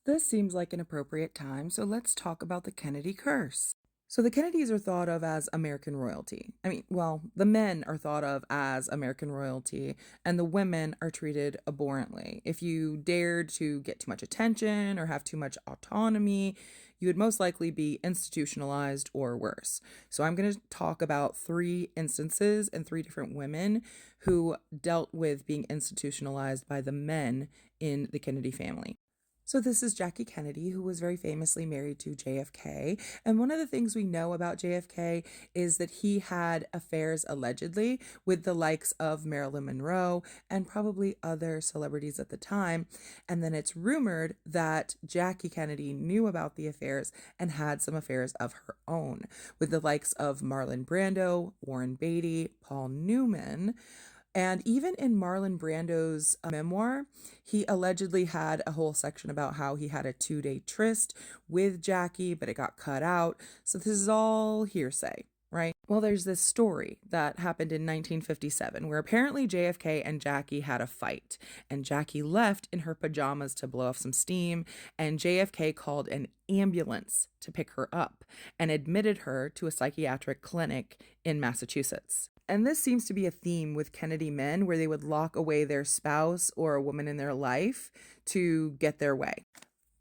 This seems like an appropriate time, so let's talk about the Kennedy curse. So, the Kennedys are thought of as American royalty. The men are thought of as American royalty, and the women are treated abhorrently. If you dared to get too much attention or have too much autonomy, you would most likely be institutionalized or worse. So, I'm going to talk about three instances and three different women who dealt with being institutionalized by the men in the Kennedy family. So this is Jackie Kennedy, who was very famously married to JFK. And one of the things we know about JFK is that he had affairs allegedly with the likes of Marilyn Monroe and probably other celebrities at the time. And then it's rumored that Jackie Kennedy knew about the affairs and had some affairs of her own with the likes of Marlon Brando, Warren Beatty, Paul Newman. And even in Marlon Brando's memoir, he allegedly had a whole section about how he had a 2-day tryst with Jackie, but it got cut out. So this is all hearsay, right? Well, there's this story that happened in 1957 where apparently JFK and Jackie had a fight, and Jackie left in her pajamas to blow off some steam, and JFK called an ambulance to pick her up and admitted her to a psychiatric clinic in Massachusetts. And this seems to be a theme with Kennedy men where they would lock away their spouse or a woman in their life to get their way.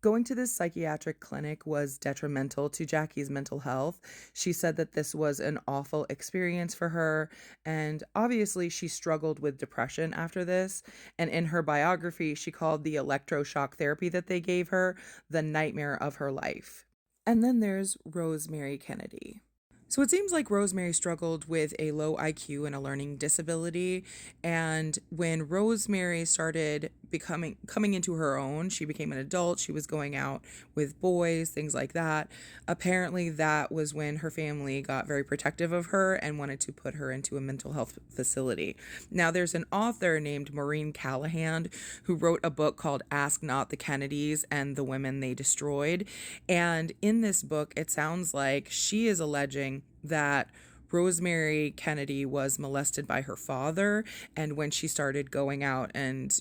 Going to this psychiatric clinic was detrimental to Jackie's mental health. She said that this was an awful experience for her, and obviously she struggled with depression after this. And in her biography, she called the electroshock therapy that they gave her the nightmare of her life. And then there's Rosemary Kennedy. So it seems like Rosemary struggled with a low IQ and a learning disability. And when Rosemary started coming into her own, she became an adult. She was going out with boys, things like that. Apparently, that was when her family got very protective of her and wanted to put her into a mental health facility. Now, there's an author named Maureen Callahan who wrote a book called Ask Not the Kennedys and the Women They Destroyed. And in this book, it sounds like she is alleging that Rosemary Kennedy was molested by her father, and when she started going out and,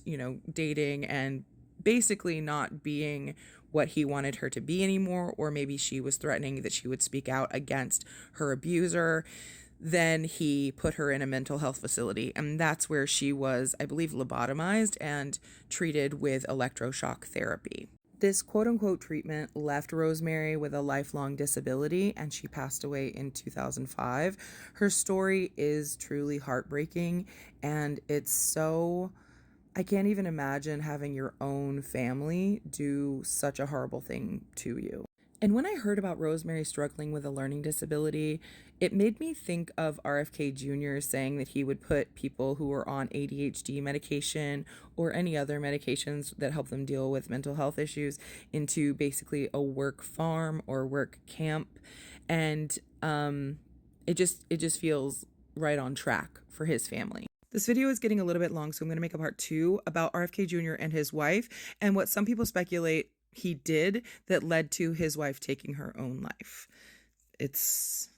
dating and basically not being what he wanted her to be anymore, or maybe she was threatening that she would speak out against her abuser, then he put her in a mental health facility, and that's where she was, I believe, lobotomized and treated with electroshock therapy. This quote-unquote treatment left Rosemary with a lifelong disability, and she passed away in 2005. Her story is truly heartbreaking, and I can't even imagine having your own family do such a horrible thing to you. And when I heard about Rosemary struggling with a learning disability, it made me think of RFK Jr. saying that he would put people who were on ADHD medication or any other medications that help them deal with mental health issues into basically a work farm or work camp. And it just feels right on track for his family. This video is getting a little bit long, so I'm going to make a part 2 about RFK Jr. and his wife and what some people speculate he did that led to his wife taking her own life. It's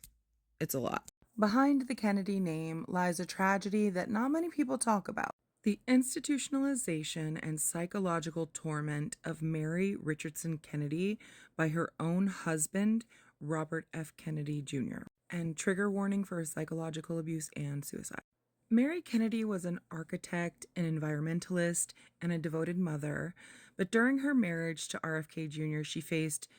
a lot. Behind the Kennedy name lies a tragedy that not many people talk about. The institutionalization and psychological torment of Mary Richardson Kennedy by her own husband, Robert F. Kennedy Jr. And trigger warning for psychological abuse and suicide. Mary Kennedy was an architect, an environmentalist, and a devoted mother, but during her marriage to RFK Jr., she faced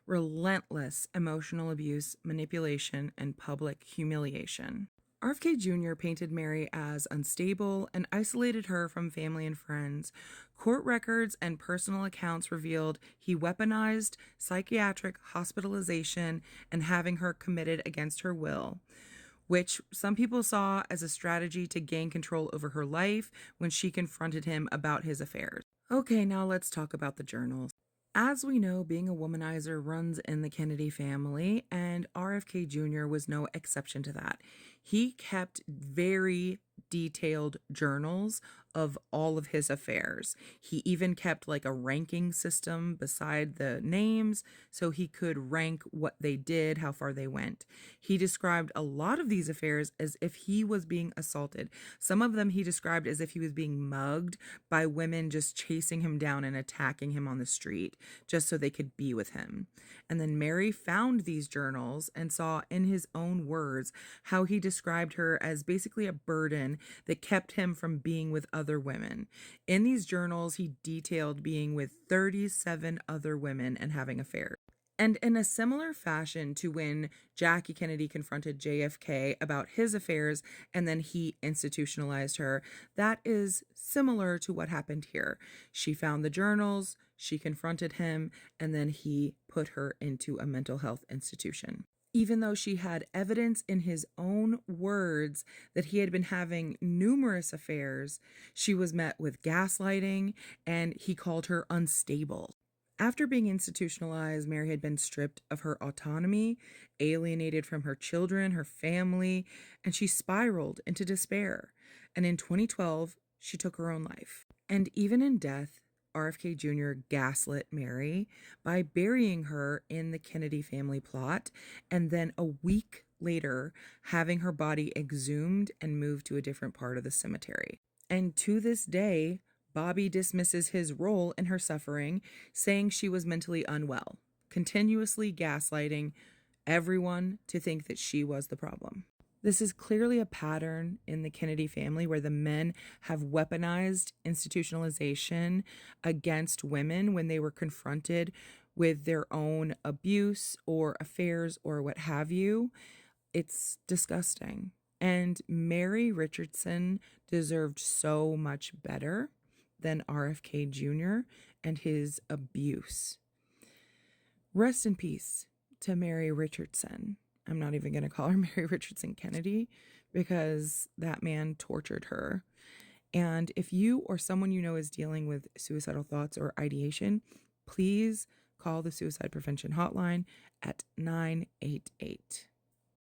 relentless emotional abuse, manipulation, and public humiliation. RFK Jr. painted Mary as unstable and isolated her from family and friends. Court records and personal accounts revealed he weaponized psychiatric hospitalization and having her committed against her will, which some people saw as a strategy to gain control over her life when she confronted him about his affairs. Okay, now let's talk about the journals. As we know, being a womanizer runs in the Kennedy family, and RFK Jr. was no exception to that. He kept very detailed journals of all of his affairs. He even kept like a ranking system beside the names so he could rank what they did, how far they went. He described a lot of these affairs as if he was being assaulted. Some of them he described as if he was being mugged by women just chasing him down and attacking him on the street just so they could be with him. And then Mary found these journals and saw in his own words how he described her as basically a burden that kept him from being with other women. In these journals, he detailed being with 37 other women and having affairs. And in a similar fashion to when Jackie Kennedy confronted JFK about his affairs and then he institutionalized her, that is similar to what happened here. She found the journals, she confronted him, and then he put her into a mental health institution. Even though she had evidence in his own words that he had been having numerous affairs, she was met with gaslighting and he called her unstable. After being institutionalized, Mary had been stripped of her autonomy, alienated from her children, her family, and she spiraled into despair. And in 2012, she took her own life. And even in death, RFK Jr. gaslit Mary by burying her in the Kennedy family plot and then a week later having her body exhumed and moved to a different part of the cemetery. And to this day, Bobby dismisses his role in her suffering, saying she was mentally unwell, continuously gaslighting everyone to think that she was the problem. This is clearly a pattern in the Kennedy family where the men have weaponized institutionalization against women when they were confronted with their own abuse or affairs or what have you. It's disgusting. And Mary Richardson deserved so much better than RFK Jr. and his abuse. Rest in peace to Mary Richardson. I'm not even going to call her Mary Richardson Kennedy because that man tortured her. And if you or someone you know is dealing with suicidal thoughts or ideation, please call the suicide prevention hotline at 988.